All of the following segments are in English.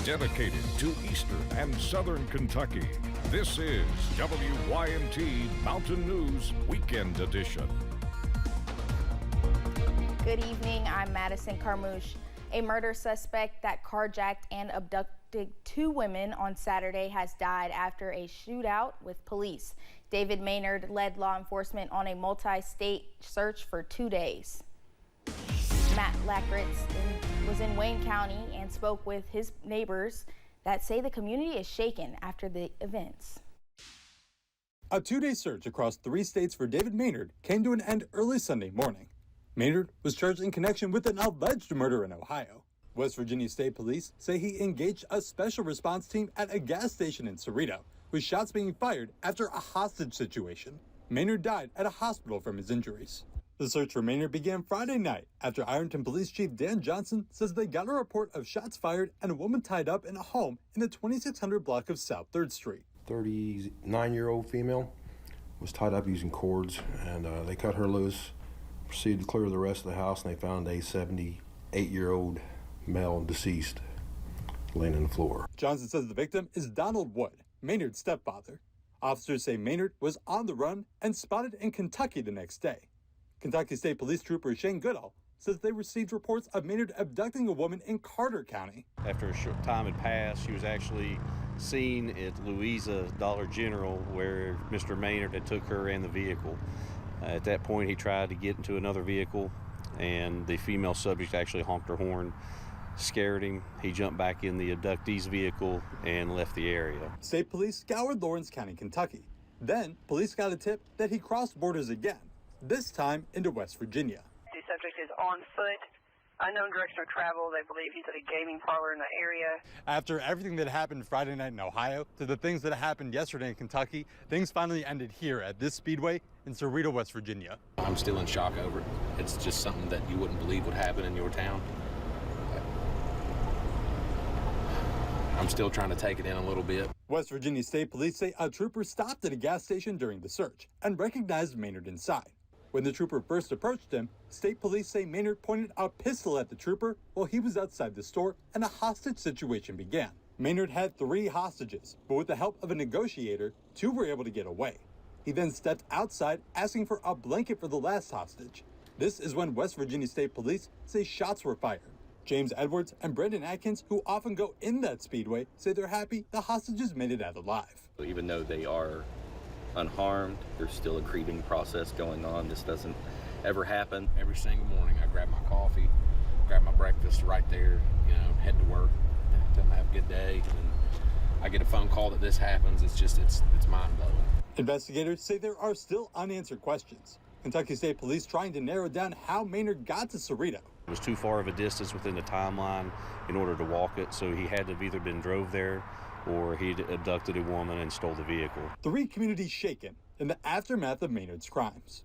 dedicated to Eastern and Southern Kentucky. This is WYMT Mountain News Weekend Edition. Good evening, I'm Madison Carmouche. A murder suspect that carjacked and abducted 2 women on Saturday has died after a shootout with police. David Maynard led law enforcement on a multi-state search for 2 days. Matt Lackritz was in Wayne County and spoke with his neighbors that say the community is shaken after the events. A 2-day search across 3 states for David Maynard came to an end early Sunday morning. Maynard was charged in connection with an alleged murder in Ohio. West Virginia State Police say he engaged a special response team at a gas station in Cerrito, with shots being fired after a hostage situation. Maynard died at a hospital from his injuries. The search for Maynard began Friday night after Ironton Police Chief Dan Johnson says they got a report of shots fired and a woman tied up in a home in the 2600 block of South 3rd Street. 39-year-old female was tied up using cords, and they cut her loose, proceeded to clear the rest of the house, and they found a 78-year-old male deceased laying on the floor. Johnson says the victim is Donald Wood, Maynard's stepfather. Officers say Maynard was on the run and spotted in Kentucky the next day. Kentucky State Police Trooper Shane Goodall says they received reports of Maynard abducting a woman in Carter County. After a short time had passed, she was actually seen at Louisa Dollar General, where Mr. Maynard had took her and the vehicle. At that point, he tried to get into another vehicle, and the female subject actually honked her horn, scared him. He jumped back in the abductee's vehicle and left the area. State police scoured Lawrence County, Kentucky. Then, police got a tip that he crossed borders again, this time into West Virginia. The subject is on foot, unknown direction of travel. They believe he's at a gaming parlor in the area. After everything that happened Friday night in Ohio to the things that happened yesterday in Kentucky, things finally ended here at this speedway in Cerrito, West Virginia. I'm still in shock over it. It's just something that you wouldn't believe would happen in your town. I'm still trying to take it in a little bit. West Virginia State Police say a trooper stopped at a gas station during the search and recognized Maynard inside. When the trooper first approached him, state police say Maynard pointed a pistol at the trooper while he was outside the store and a hostage situation began. Maynard had 3 hostages, but with the help of a negotiator, 2 were able to get away. He then stepped outside asking for a blanket for the last hostage. This is when West Virginia State Police say shots were fired. James Edwards and Brendan Atkins, who often go in that speedway, say they're happy the hostages made it out alive. Even though they are unharmed, there's still a grieving process going on. This doesn't ever happen. Every single morning I grab my coffee, grab my breakfast right there, head to work, tell them I have a good day, and I get a phone call that this happens. It's mind-blowing. Investigators say there are still unanswered questions. Kentucky State Police trying to narrow down how Maynard got to Cerrito. It was too far of a distance within the timeline in order to walk it, so he had to have either been drove there or he'd abducted a woman and stole the vehicle. 3 communities shaken in the aftermath of Maynard's crimes.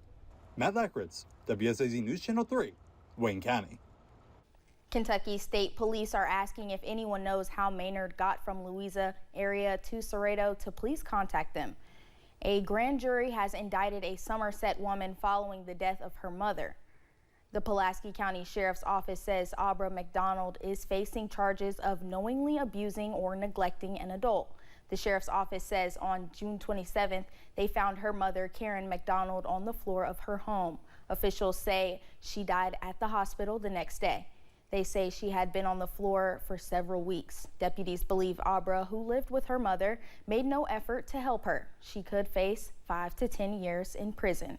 Matt Lackritz, WSAZ News Channel 3, Wayne County. Kentucky State Police are asking if anyone knows how Maynard got from Louisa area to Cerrito to please contact them. A grand jury has indicted a Somerset woman following the death of her mother. The Pulaski County Sheriff's Office says Abra McDonald is facing charges of knowingly abusing or neglecting an adult. The Sheriff's Office says on June 27th, they found her mother, Karen McDonald, on the floor of her home. Officials say she died at the hospital the next day. They say she had been on the floor for several weeks. Deputies believe Abra, who lived with her mother, made no effort to help her. She could face 5 to 10 years in prison.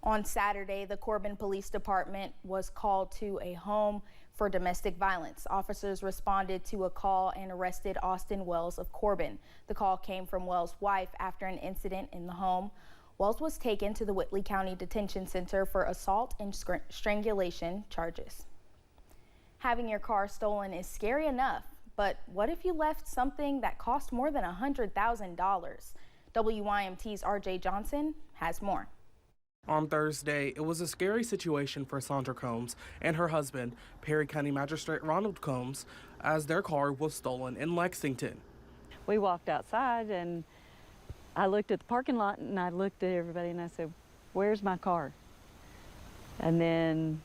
On Saturday, the Corbin Police Department was called to a home for domestic violence. Officers responded to a call and arrested Austin Wells of Corbin. The call came from Wells' wife after an incident in the home. Wells was taken to the Whitley County Detention Center for assault and strangulation charges. Having your car stolen is scary enough, but what if you left something that cost more than $100,000? WYMT's RJ Johnson has more. On Thursday, it was a scary situation for Sandra Combs and her husband, Perry County Magistrate Ronald Combs, as their car was stolen in Lexington. We walked outside and I looked at the parking lot and I looked at everybody and I said, "Where's my car?" And then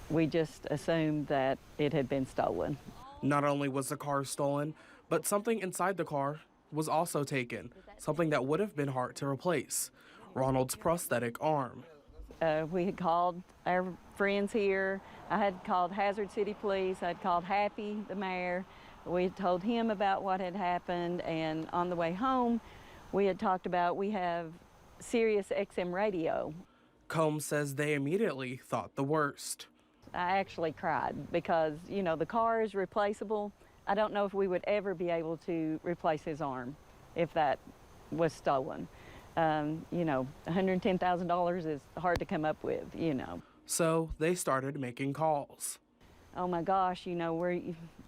we just assumed that it had been stolen. Not only was the car stolen, but something inside the car was also taken, something that would have been hard to replace: Ronald's prosthetic arm. We had called our friends here. I had called Hazard City Police. I had called Happy, the mayor. We had told him about what had happened, and on the way home, we had talked about we have Sirius XM radio. Combs says they immediately thought the worst. I actually cried because, you know, the car is replaceable. I don't know if we would ever be able to replace his arm if that was stolen. You know, $110,000 is hard to come up with, you know. So they started making calls. Oh my gosh, you know,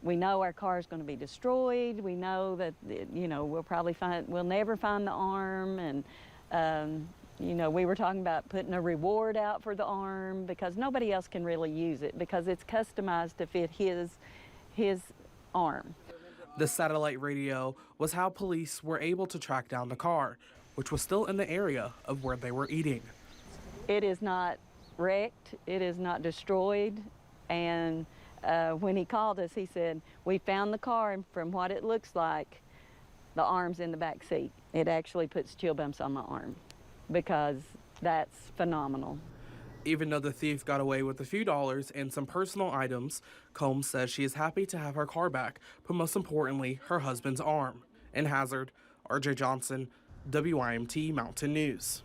we know our car is going to be destroyed. We know that, you know, we'll never find the arm. And, you know, we were talking about putting a reward out for the arm because nobody else can really use it because it's customized to fit his arm. The satellite radio was how police were able to track down the car, which was still in the area of where they were eating. It is not wrecked, it is not destroyed, and when he called us, he said, we found the car, and from what it looks like, the arm's in the back seat. It actually puts chill bumps on my arm because that's phenomenal. Even though the thief got away with a few dollars and some personal items, Combs says she is happy to have her car back, but most importantly, her husband's arm. In Hazard, RJ Johnson, WYMT Mountain News.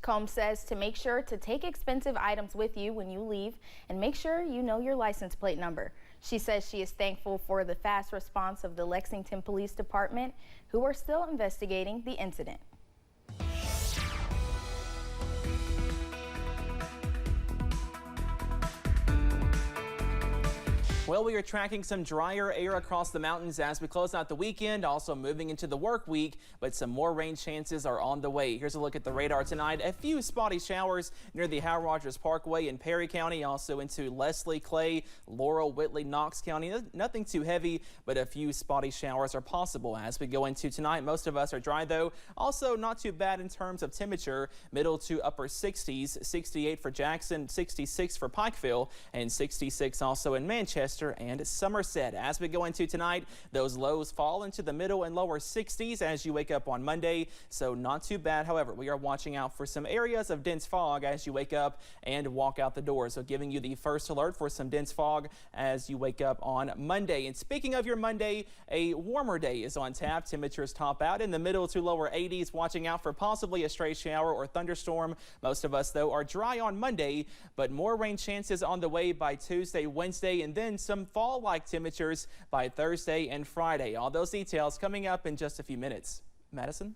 Combs says to make sure to take expensive items with you when you leave and make sure you know your license plate number. She says she is thankful for the fast response of the Lexington Police Department, who are still investigating the incident. Well, we are tracking some drier air across the mountains as we close out the weekend, also moving into the work week, but some more rain chances are on the way. Here's a look at the radar tonight. A few spotty showers near the Howard Rogers Parkway in Perry County, also into Leslie, Clay, Laurel, Whitley, Knox County. Nothing too heavy, but a few spotty showers are possible as we go into tonight. Most of us are dry, though. Also not too bad in terms of temperature, middle to upper 60s, 68 for Jackson, 66 for Pikeville, and 66 also in Manchester and Somerset. As we go into tonight, those lows fall into the middle and lower 60s as you wake up on Monday, so not too bad. However, we are watching out for some areas of dense fog as you wake up and walk out the door, so giving you the first alert for some dense fog as you wake up on Monday. And speaking of your Monday, a warmer day is on tap. Temperatures top out in the middle to lower 80s, watching out for possibly a stray shower or thunderstorm. Most of us, though, are dry on Monday, but more rain chances on the way by Tuesday, Wednesday, and then some fall-like temperatures by Thursday and Friday. All those details coming up in just a few minutes. Madison?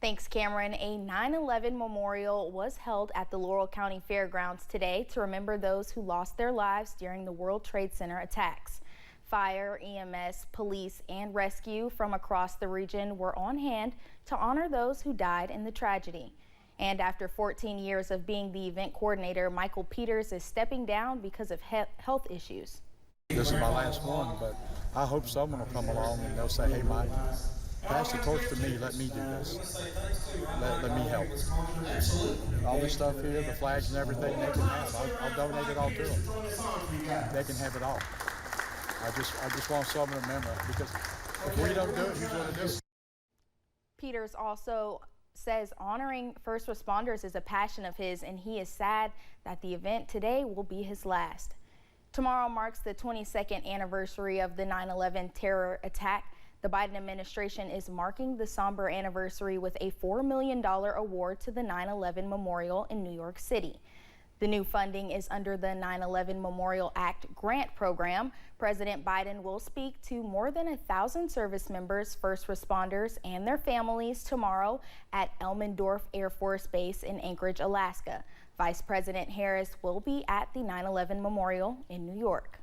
Thanks, Cameron. A 9/11 memorial was held at the Laurel County Fairgrounds today to remember those who lost their lives during the World Trade Center attacks. Fire, EMS, police, and rescue from across the region were on hand to honor those who died in the tragedy. And after 14 years of being the event coordinator, Michael Peters is stepping down because of health issues. This is my last one, but I hope someone will come along and they'll say, hey, Mike, pass the torch to me, let me do this. Let me help. All this stuff here, the flags and everything they can have, I'll donate it all to them. They can have it all. I just want someone to remember, because if we don't do it, who's going to do it? Peters also says honoring first responders is a passion of his, and he is sad that the event today will be his last. Tomorrow marks the 22nd anniversary of the 9/11 terror attack. The Biden administration is marking the somber anniversary with a $4 million award to the 9/11 Memorial in New York City. The new funding is under the 9/11 Memorial Act grant program. President Biden will speak to more than 1,000 service members, first responders, and their families tomorrow at Elmendorf Air Force Base in Anchorage, Alaska. Vice President Harris will be at the 9/11 Memorial in New York.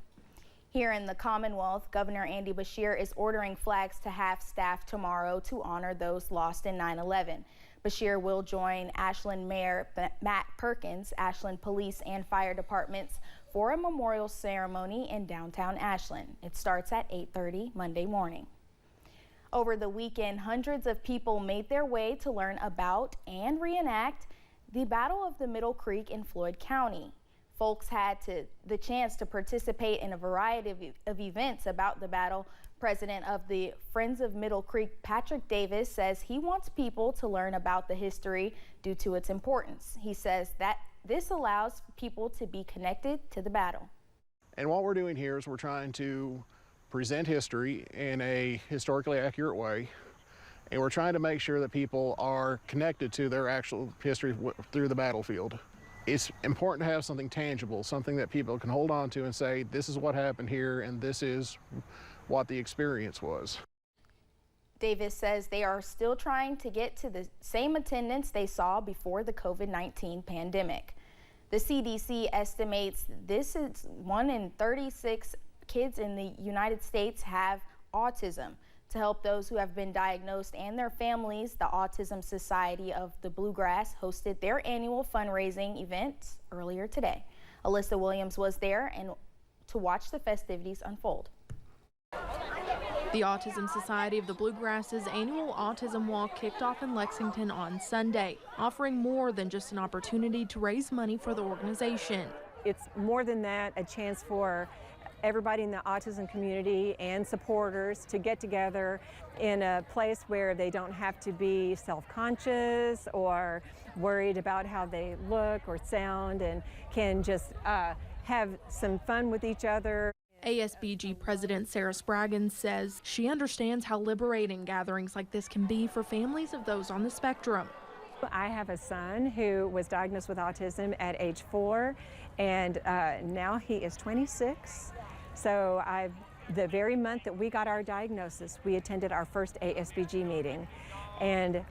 Here in the Commonwealth, Governor Andy Beshear is ordering flags to half-staff tomorrow to honor those lost in 9/11. Beshear will join Ashland Mayor Matt Perkins, Ashland Police and Fire Departments for a memorial ceremony in downtown Ashland. It starts at 8:30 Monday morning. Over the weekend, hundreds of people made their way to learn about and reenact the Battle of the Middle Creek in Floyd County. Folks had the chance to participate in a variety of events about the battle. President of the Friends of Middle Creek, Patrick Davis, says he wants people to learn about the history due to its importance. He says that this allows people to be connected to the battle. And what we're doing here is we're trying to present history in a historically accurate way. And we're trying to make sure that people are connected to their actual history through the battlefield. It's important to have something tangible, something that people can hold on to and say, this is what happened here and this is what the experience was. Davis says they are still trying to get to the same attendance they saw before the COVID-19 pandemic. The CDC estimates this is 1 in 36 kids in the United States have autism. To help those who have been diagnosed and their families, the Autism Society of the Bluegrass hosted their annual fundraising event earlier today. Alyssa Williams was there and to watch the festivities unfold. The Autism Society of the Bluegrass's annual Autism Walk kicked off in Lexington on Sunday, offering more than just an opportunity to raise money for the organization. It's more than that, a chance for everybody in the autism community and supporters to get together in a place where they don't have to be self-conscious or worried about how they look or sound, and can just have some fun with each other. ASBG President Sarah Spraggins says she understands how liberating gatherings like this can be for families of those on the spectrum. I have a son who was diagnosed with autism at age 4, and now he is 26. So the very month that we got our diagnosis, we attended our first ASBG meeting, and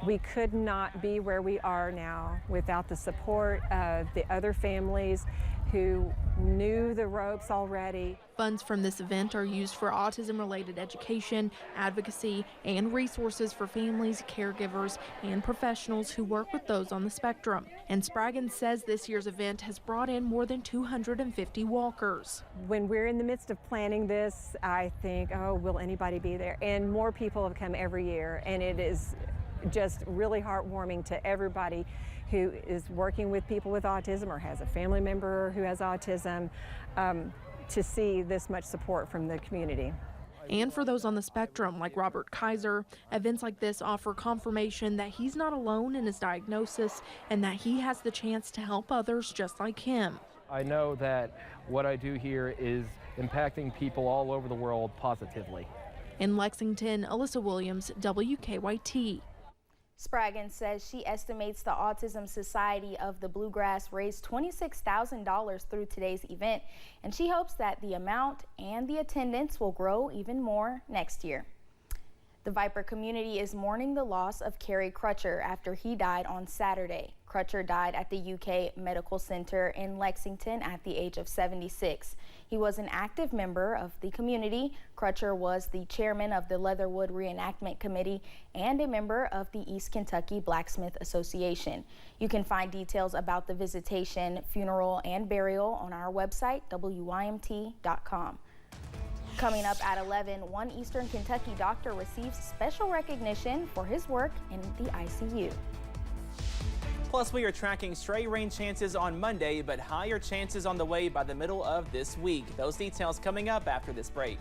we could not be where we are now without the support of the other families who knew the ropes already. Funds from this event are used for autism-related education, advocacy, and resources for families, caregivers, and professionals who work with those on the spectrum. And Spraggins says this year's event has brought in more than 250 walkers. When we're in the midst of planning this, I think, oh, will anybody be there? And more people have come every year, and it is just really heartwarming to everybody who is working with people with autism or has a family member who has autism, to see this much support from the community. And for those on the spectrum, like Robert Kaiser, events like this offer confirmation that he's not alone in his diagnosis and that he has the chance to help others just like him. I know that what I do here is impacting people all over the world positively. In Lexington, Alyssa Williams, WKYT. Spraggins says she estimates the Autism Society of the Bluegrass raised $26,000 through today's event, and she hopes that the amount and the attendance will grow even more next year. The Viper community is mourning the loss of Kerry Crutcher after he died on Saturday. Crutcher died at the UK Medical Center in Lexington at the age of 76. He was an active member of the community. Crutcher was the chairman of the Leatherwood Reenactment Committee and a member of the East Kentucky Blacksmith Association. You can find details about the visitation, funeral, and burial on our website, WYMT.com. Coming up at 11, one Eastern Kentucky doctor receives special recognition for his work in the ICU. Plus, we are tracking stray rain chances on Monday, but higher chances on the way by the middle of this week. Those details coming up after this break.